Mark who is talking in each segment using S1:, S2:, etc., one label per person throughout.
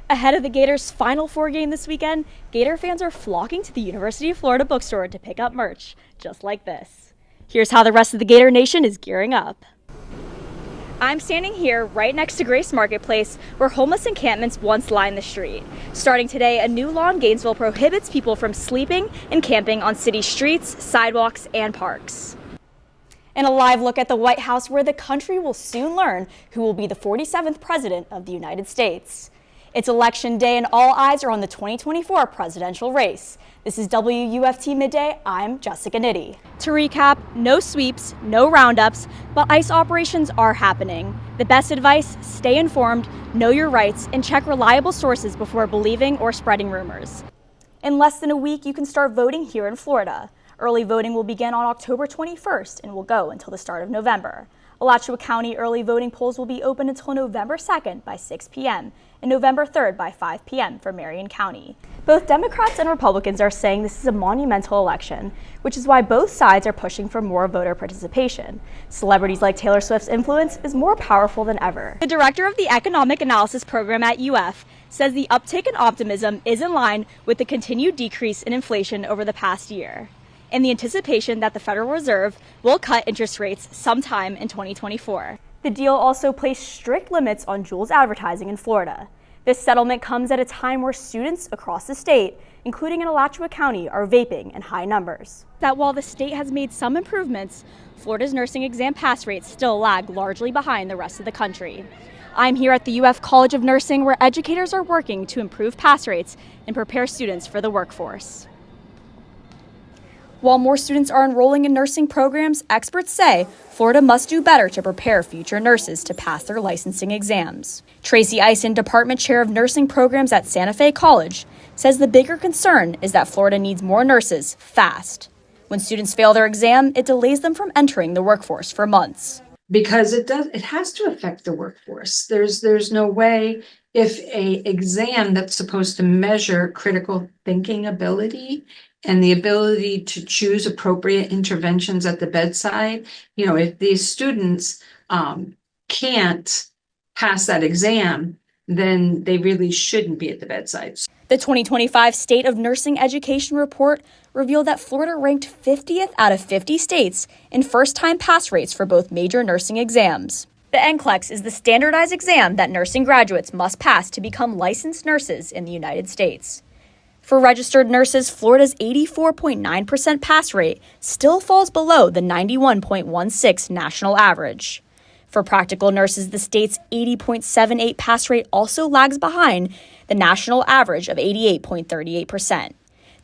S1: Ahead of the Gators' Final Four game this weekend, Gator fans are flocking to the University of Florida bookstore to pick up merch, just like this. Here's how the rest of the Gator Nation is gearing up. I'm standing here right next to Grace Marketplace, where homeless encampments once lined the street. Starting today, a new law in Gainesville prohibits people from sleeping and camping on city streets, sidewalks, and parks. And a live look at the White House, where the country will soon learn who will be the 47th president of the United States. It's election day and all eyes are on the 2024 presidential race. This is WUFT Midday. I'm Jessica Nitti. To recap, no sweeps, no roundups, but ICE operations are happening. The best advice, stay informed, know your rights, and check reliable sources before believing or spreading rumors. In less than a week, you can start voting here in Florida. Early voting will begin on October 21st and will go until the start of November. Alachua County early voting polls will be open until November 2nd by 6 p.m. and November 3rd by 5 p.m. for Marion County. Both Democrats and Republicans are saying this is a monumental election, which is why both sides are pushing for more voter participation. Celebrities like Taylor Swift's influence is more powerful than ever. The director of the Economic Analysis Program at UF says the uptick in optimism is in line with the continued decrease in inflation over the past year, and the anticipation that the Federal Reserve will cut interest rates sometime in 2024. The deal also placed strict limits on Juul's advertising in Florida. This settlement comes at a time where students across the state, including in Alachua County, are vaping in high numbers. That while the state has made some improvements, Florida's nursing exam pass rates still lag largely behind the rest of the country. I'm here at the UF College of Nursing, where educators are working to improve pass rates and prepare students for the workforce. While more students are enrolling in nursing programs, experts say Florida must do better to prepare future nurses to pass their licensing exams. Tracy Eisen, Department Chair of Nursing Programs at Santa Fe College, says the bigger concern is that Florida needs more nurses fast. When students fail their exam, it delays them from entering the workforce for months.
S2: Because it has to affect the workforce. There's no way, if a exam that's supposed to measure critical thinking ability and the ability to choose appropriate interventions at the bedside, if these students can't pass that exam, then they really shouldn't be at the bedside.
S1: The 2025 State of Nursing Education Report revealed that Florida ranked 50th out of 50 states in first-time pass rates for both major nursing exams. The NCLEX is the standardized exam that nursing graduates must pass to become licensed nurses in the United States. For registered nurses, Florida's 84.9% pass rate still falls below the 91.16 national average. For practical nurses, the state's 80.78 pass rate also lags behind the national average of 88.38%.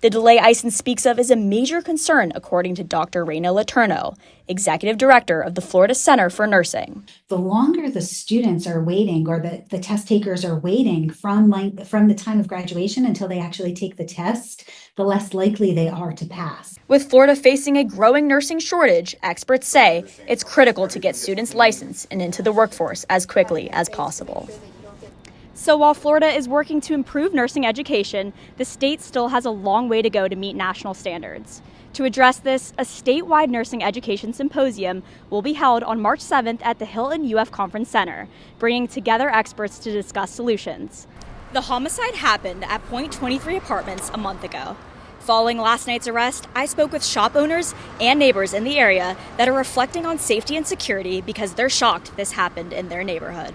S1: The delay Eisen speaks of is a major concern, according to Dr. Reina Letourneau, Executive Director of the Florida Center for Nursing.
S3: The longer the students are waiting, or the test takers are waiting from the time of graduation until they actually take the test, the less likely they are to pass.
S1: With Florida facing a growing nursing shortage, experts say it's critical to get students licensed and into the workforce as quickly as possible. So while Florida is working to improve nursing education, the state still has a long way to go to meet national standards. To address this, a statewide nursing education symposium will be held on March 7th at the Hilton UF Conference Center, bringing together experts to discuss solutions. The homicide happened at Pointe 23 Apartments a month ago. Following last night's arrest, I spoke with shop owners and neighbors in the area that are reflecting on safety and security because they're shocked this happened in their neighborhood.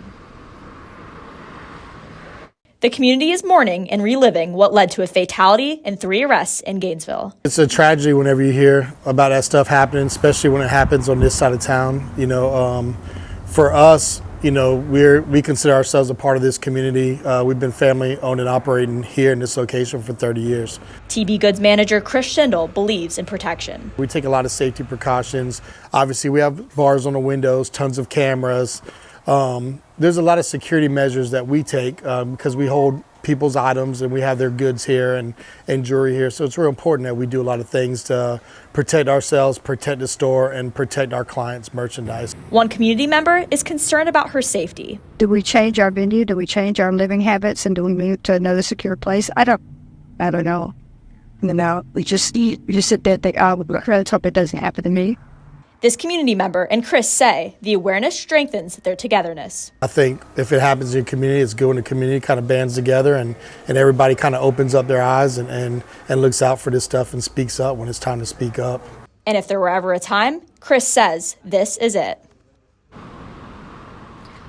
S1: The community is mourning and reliving what led to a fatality and 3 arrests in Gainesville.
S4: It's a tragedy whenever you hear about that stuff happening, especially when it happens on this side of town. For us, we consider ourselves a part of this community. We've been family owned and operating here in this location for 30 years.
S1: TB Goods manager Chris Schindel believes in protection.
S4: We take a lot of safety precautions. Obviously, we have bars on the windows, tons of cameras. There's a lot of security measures that we take because we hold people's items and we have their goods here and jewelry here. So it's real important that we do a lot of things to protect ourselves, protect the store, and protect our clients' merchandise.
S1: One community member is concerned about her safety.
S5: Do we change our venue? Do we change our living habits? And do we move to another secure place? I don't know. We just sit there and think, let's hope it doesn't happen to me.
S1: This community member and Chris say the awareness strengthens their togetherness.
S4: I think if it happens in your community, it's good when the community kind of bands together and everybody kind of opens up their eyes and looks out for this stuff and speaks up when it's time to speak up.
S1: And if there were ever a time, Chris says this is it.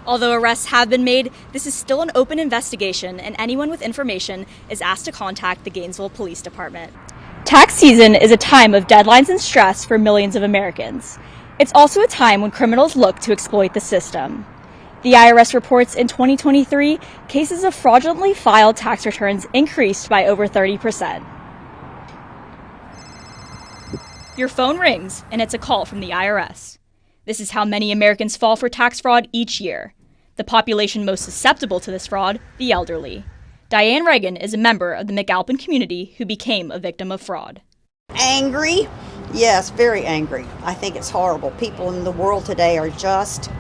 S1: Although arrests have been made, this is still an open investigation, and anyone with information is asked to contact the Gainesville Police Department. Tax season is a time of deadlines and stress for millions of Americans. It's also a time when criminals look to exploit the system. The IRS reports in 2023, cases of fraudulently filed tax returns increased by over 30%. Your phone rings, and it's a call from the IRS. This is how many Americans fall for tax fraud each year. The population most susceptible to this fraud, the elderly. Diane Reagan is a member of the McAlpin community who became a victim of fraud.
S6: Angry? Yes, very angry. I think it's horrible. People in the world today are just,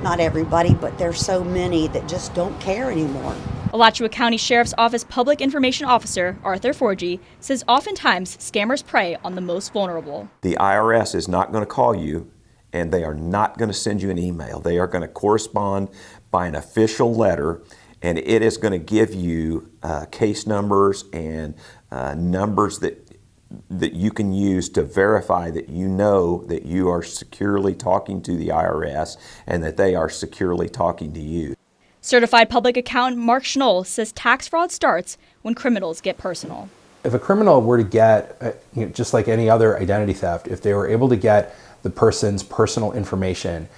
S6: not everybody, but there's so many that just don't care anymore.
S1: Alachua County Sheriff's Office Public Information Officer Arthur Forgy says oftentimes scammers prey on the most vulnerable.
S7: The IRS is not going to call you, and they are not going to send you an email. They are going to correspond by an official letter, and it is going to give you case numbers and numbers that you can use to verify that you know that you are securely talking to the IRS and that they are securely talking to you.
S1: Certified public accountant Mark Schnoll says tax fraud starts when criminals get personal.
S8: If a criminal were to get, just like any other identity theft, if they were able to get the person's personal information,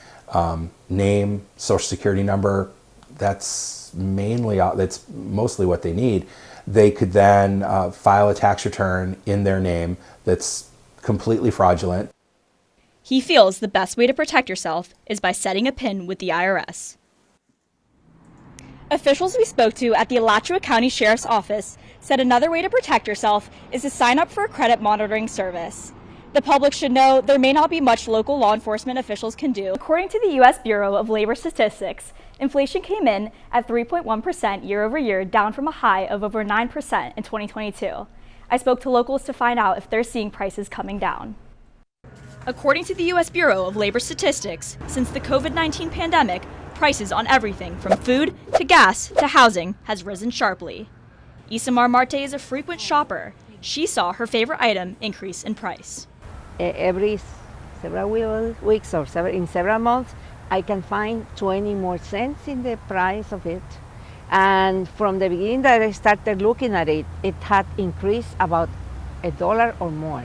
S8: name, social security number, that's mostly what they need. They could then file a tax return in their name that's completely fraudulent.
S1: He feels the best way to protect yourself is by setting a PIN with the IRS. Officials we spoke to at the Alachua County Sheriff's Office said another way to protect yourself is to sign up for a credit monitoring service. The public should know there may not be much local law enforcement officials can do. According to the U.S. Bureau of Labor Statistics, inflation came in at 3.1% year over year, down from a high of over 9% in 2022. I spoke to locals to find out if they're seeing prices coming down. According to the U.S. Bureau of Labor Statistics, since the COVID-19 pandemic, prices on everything from food to gas to housing has risen sharply. Isamar Marte is a frequent shopper. She saw her favorite item increase in price.
S9: Every several weeks or in several months, I can find 20 more cents in the price of it. And from the beginning that I started looking at it, it had increased about $1 or more.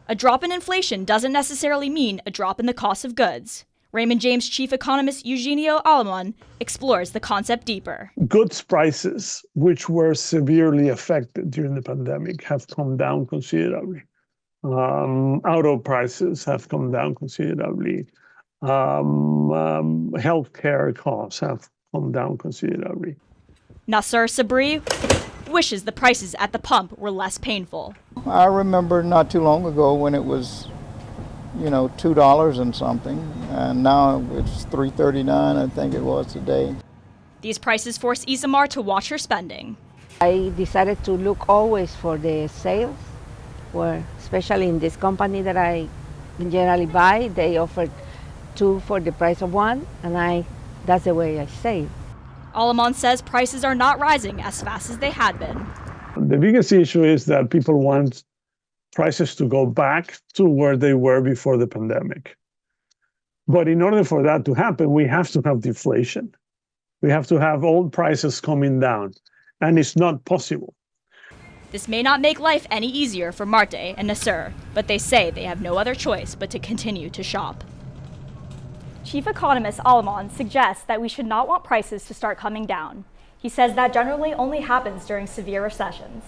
S1: A drop in inflation doesn't necessarily mean a drop in the cost of goods. Raymond James chief economist Eugenio Alemán explores the concept deeper.
S10: Goods prices, which were severely affected during the pandemic, have come down considerably. Auto prices have come down considerably. Healthcare costs have come down considerably.
S1: Nasser Sabri wishes the prices at the pump were less painful.
S11: I remember not too long ago when it was, $2 and something, and now it's $3.39, I think it was today.
S1: These prices force Isamar to watch her spending.
S9: I decided to look always for the sales, where especially in this company that I generally buy, they offer 2 for the price of 1, and that's the way I save.
S1: Alemán says prices are not rising as fast as they had been.
S10: The biggest issue is that people want prices to go back to where they were before the pandemic. But in order for that to happen, we have to have deflation. We have to have old prices coming down, and it's not possible.
S1: This may not make life any easier for Marte and Nasser, but they say they have no other choice but to continue to shop. Chief economist Alemán suggests that we should not want prices to start coming down. He says that generally only happens during severe recessions.